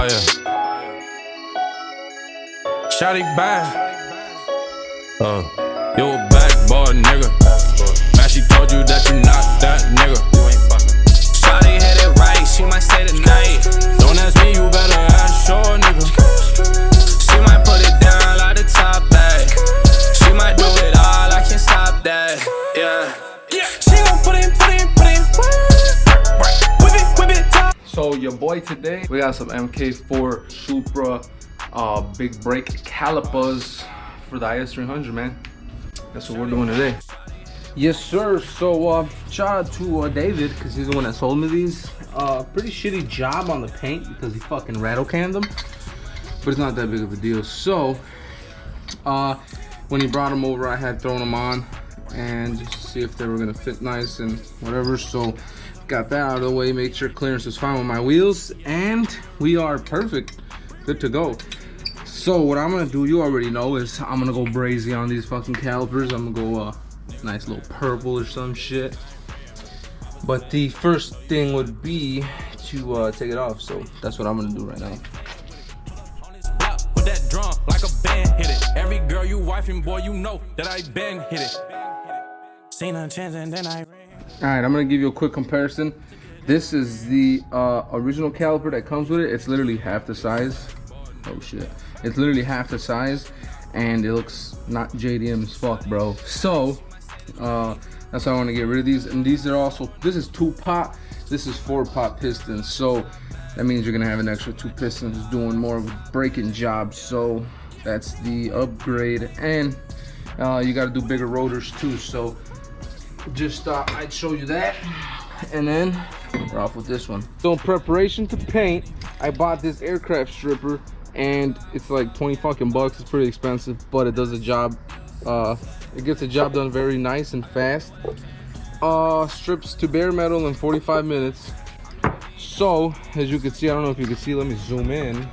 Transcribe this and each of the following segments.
Oh yeah. Shotty bad. You a bad boy, nigga. Man, she told you that you not that nigga. You ain't fucking. Shotty hit it right, she might stay the night. Don't ask me, you better ask your nigga. She might put it down like the top bag. She might do it all, I can't stop that. Yeah. She gon' put in. Whip it, top. So your boy today, we got some MK4 Supra big brake calipers for the IS300, man. That's what we're doing today. Yes, sir. So shout out to David, because he's the one that sold me these. Pretty shitty job on the paint because he fucking rattle canned them, but it's not that big of a deal. So when he brought them over, I had thrown them on and just to see if they were gonna fit nice and whatever. So got that out of the way, make sure clearance is fine with my wheels, and we are perfect, good to go. So what I'm gonna do, you already know, is I'm gonna go brazy on these fucking calipers. I'm gonna go nice little purple or some shit. But the first thing would be to take it off, so that's what I'm gonna do right now. With that drum like a band hit it. Every girl you wifing, boy, you know that I been hit it. Seen a chance and then I ran. Alright, I'm gonna give you a quick comparison. This is the original caliper that comes with it. It's literally half the size. Oh shit. It's literally half the size and it looks not JDM as fuck, bro. So that's why I want to get rid of these. And these are also, this is 2-pot, this is 4-pot pistons. So that means you're gonna have an extra 2 pistons doing more of a braking job. So that's the upgrade. And you gotta do bigger rotors too. So just I'd show you that, and then we're off with this one. So in preparation to paint, I bought this aircraft stripper, and it's like 20 fucking bucks. It's pretty expensive, but it does the job. It gets the job done very nice and fast. Strips to bare metal in 45 minutes. So as you can see, I don't know if you can see, let me zoom in.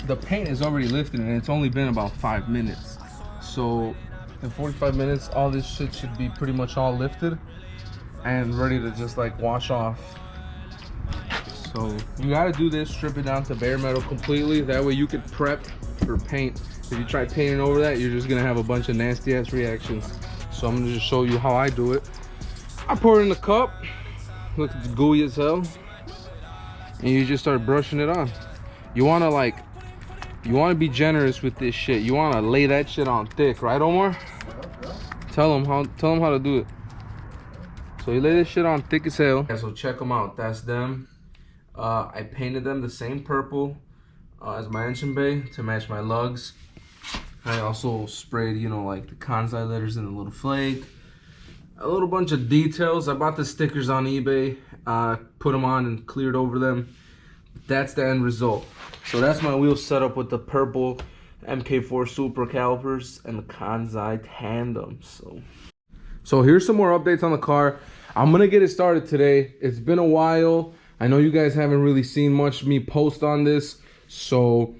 The paint is already lifted and it's only been about 5 minutes. So in 45 minutes, all this shit should be pretty much all lifted and ready to just like wash off. So you gotta do this, strip it down to bare metal completely. That way you can prep for paint. If you try painting over that, you're just gonna have a bunch of nasty ass reactions. So I'm gonna just show you how I do it. I pour it in the cup. Look, it's gooey as hell. And you just start brushing it on. You wanna be generous with this shit. You wanna lay that shit on thick, right, Omar? Tell them how to do it. So you lay this shit on thick as hell. Yeah, so check them out. That's them. I painted them the same purple as my engine bay to match my lugs. I also sprayed, you know, like the Kansai letters in a little flake. A little bunch of details. I bought the stickers on eBay, put them on and cleared over them. That's the end result. So that's my wheel setup with the purple MK4 Supra calipers and the Kansai tandems. So here's some more updates on the car. I'm gonna get it started today. It's been a while. I know you guys haven't really seen much of me post on this. So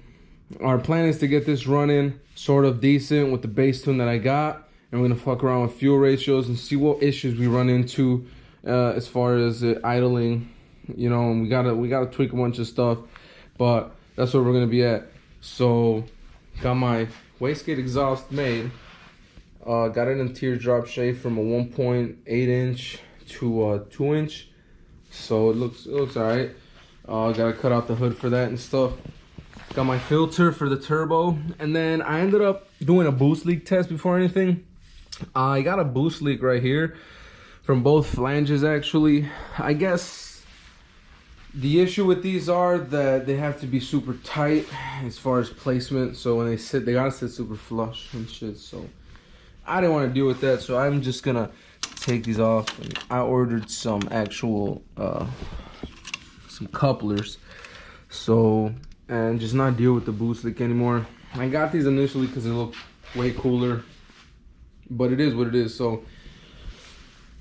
our plan is to get this running sort of decent with the base tune that I got. And we're gonna fuck around with fuel ratios and see what issues we run into as far as idling. You know, and we gotta tweak a bunch of stuff, but that's where we're gonna be at. So got my wastegate exhaust made. Got it in teardrop shape from a 1.8 inch to a 2 inch. So it looks all right. Gotta cut out the hood for that and stuff. Got my filter for the turbo, and then I ended up doing a boost leak test before anything. I got a boost leak right here from both flanges actually. I guess the issue with these are that they have to be super tight as far as placement. So when they sit, they gotta sit super flush and shit. So I didn't want to deal with that. So I'm just gonna take these off. And I ordered some actual, some couplers. So, and just not deal with the boost leak anymore. I got these initially because they look way cooler, but it is what it is. So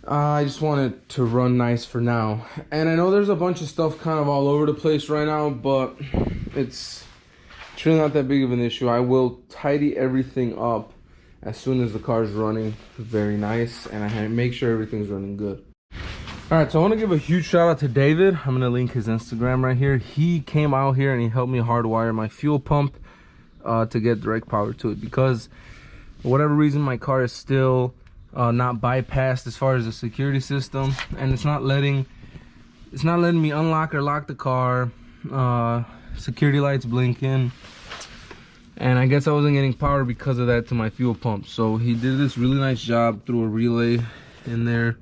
I just want it to run nice for now. And I know there's a bunch of stuff kind of all over the place right now, but it's really not that big of an issue. I will tidy everything up as soon as the car's running very nice, and I make sure everything's running good. All right, so I want to give a huge shout out to David. I'm gonna link his Instagram right here. He came out here and he helped me hardwire my fuel pump to get direct power to it, because for whatever reason my car is still not bypassed as far as the security system, and it's not letting me unlock or lock the car. Security lights blinking, and I guess I wasn't getting power because of that to my fuel pump. So he did this really nice job through a relay in there,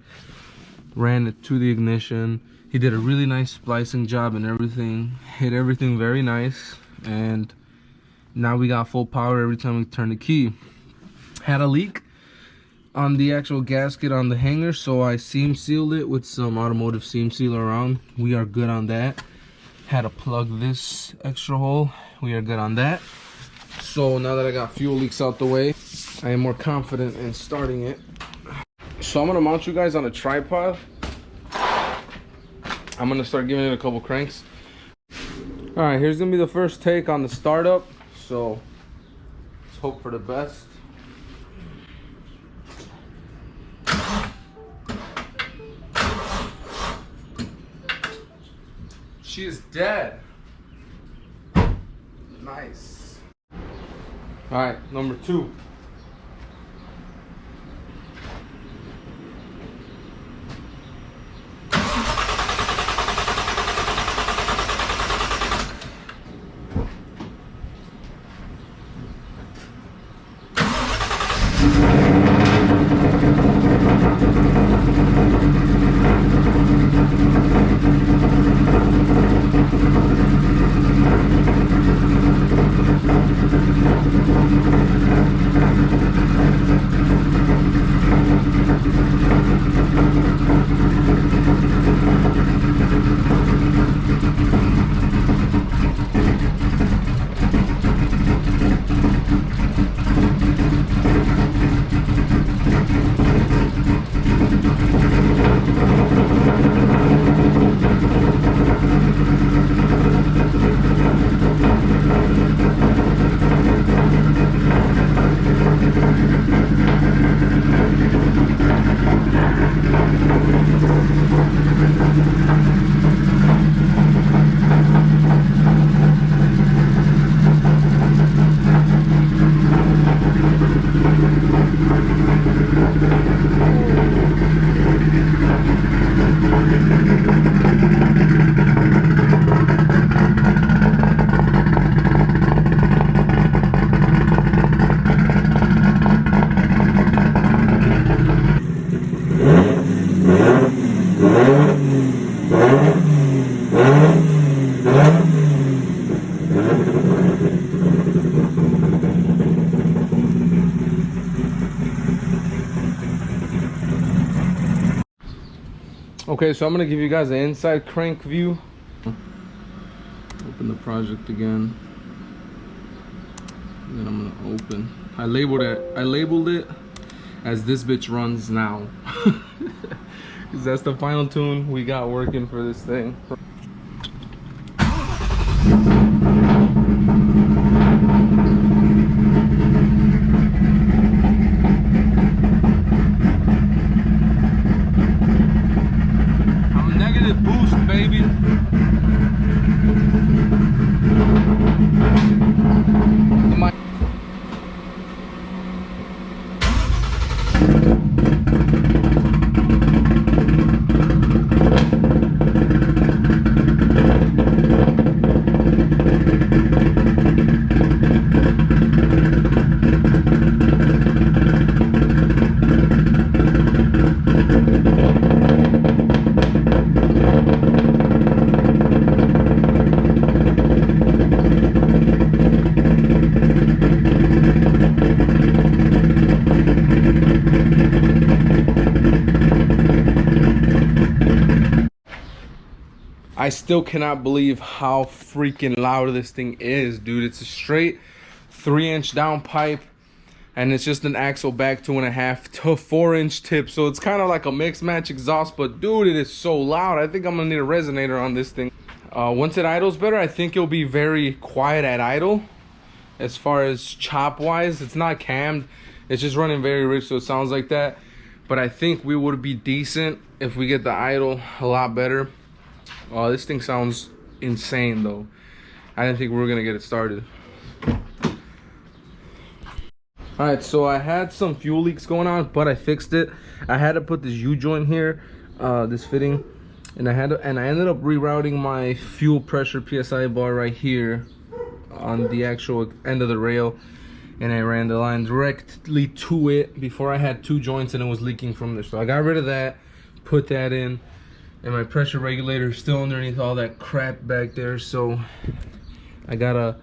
ran it to the ignition. He did a really nice splicing job and everything, hit everything very nice, and now we got full power every time we turn the key. Had a leak on the actual gasket on the hanger, so I seam sealed it with some automotive seam sealer around. We are good on that. Had to plug this extra hole. We are good on that. So now that I got fuel leaks out the way, I am more confident in starting it. So I'm gonna mount you guys on a tripod. I'm gonna start giving it a couple cranks. All right, here's gonna be the first take on the startup. So let's hope for the best. She is dead. Nice. All right, number 2. Okay, so I'm gonna give you guys an inside crank view. Open the project again. And then I'm gonna open. I labeled it as "this bitch runs now." Because that's the final tune we got working for this thing. Boost, baby. I still cannot believe how freaking loud this thing is, dude. It's a straight 3-inch down pipe, and it's just an axle back 2.5 to 4-inch tip. So it's kind of like a mixed match exhaust, but dude, it is so loud. I think I'm gonna need a resonator on this thing. Once it idles better, I think it'll be very quiet at idle. As far as chop wise, it's not cammed, it's just running very rich, so it sounds like that. but I think we would be decent if we get the idle a lot better. This thing sounds insane though. I didn't think we were gonna get it started. All right, so I had some fuel leaks going on, but I fixed it. I had to put this U-joint here, this fitting, and I ended up rerouting my fuel pressure PSI bar right here on the actual end of the rail, and I ran the line directly to it. Before I had 2 joints and it was leaking from there, so I got rid of that, put that in, and my pressure regulator is still underneath all that crap back there. So I don't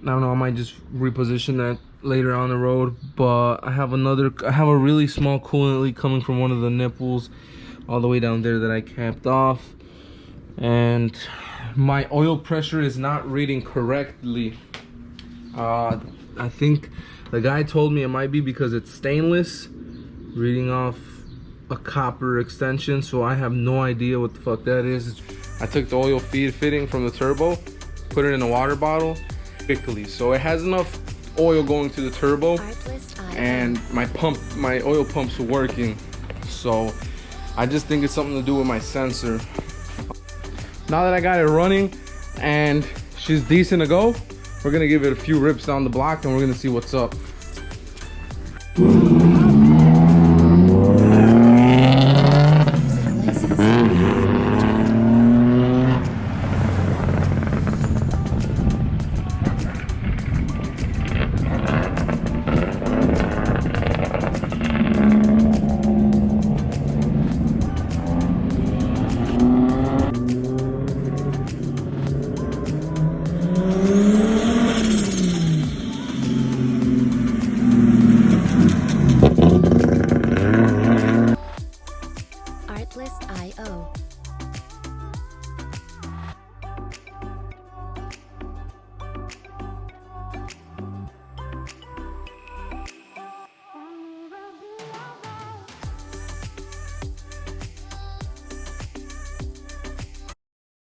know, I might just reposition that later on the road. But I have a really small coolant leak coming from one of the nipples all the way down there that I capped off, and my oil pressure is not reading correctly. I think the guy told me it might be because it's stainless, reading off a copper extension, so I have no idea what the fuck that is. I took the oil feed fitting from the turbo, put it in a water bottle quickly, so it has enough oil going to the turbo, and my oil pump's working. So I just think it's something to do with my sensor. Now that I got it running and she's decent to go, we're gonna give it a few rips down the block and we're gonna see what's up. IS300.